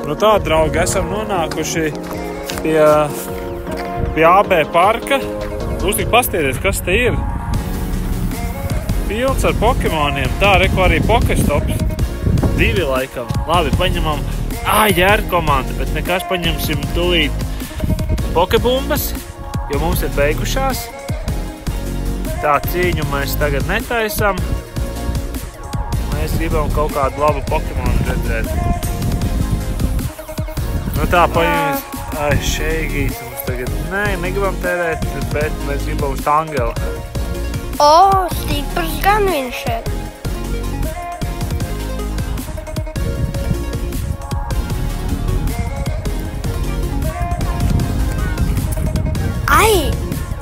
Nu tā, draugi, esam nonākuši pie AB parka. Jūs tik pastieties, kas te ir? Pilns ar Pokemoniem. Tā, reku arī Pokestops. 2 laikam. Labi, paņemam jēr komanda, bet nekas paņemsim tūlīt Pokebumbas, jo mums ir beigušās. Tā cīņu mēs tagad netaisam. Mēs gribam kaut kādu labu Pokemonu redzēt. Nu tā, paņemies. Šeigīs mums tagad. Nē, negribam tērēt, bet mēs gribam uz Tangela. Stiprs gan viņš ir.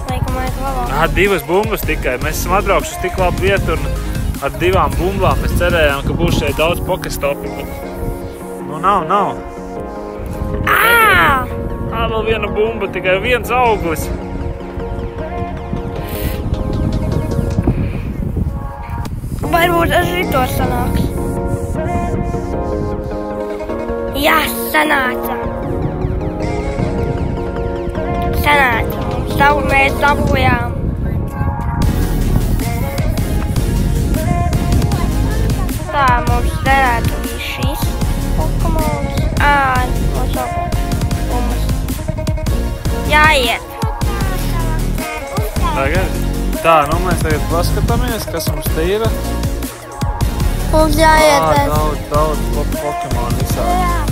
Laikam vajag labāk. 2 bumbas tikai. Mēs esam atbraukuši uz tik labu vietu un ar 2 bumbām mēs cerējām, ka būs šeit daudz Pokestopi. Nu nav. Vēl viena bumba, tikai viens auglis. Varbūt ar šito sanāks. Jā, sanāca. Mēs dabūjām. Tā, mums derētu bija šis Pokemons. Mums vēl bumbas. Jāiet. Tagad? Tā, nu mēs tagad paskatāmies, kas mums te ir. Mums jāiet. Daudz Pokemonu visādi.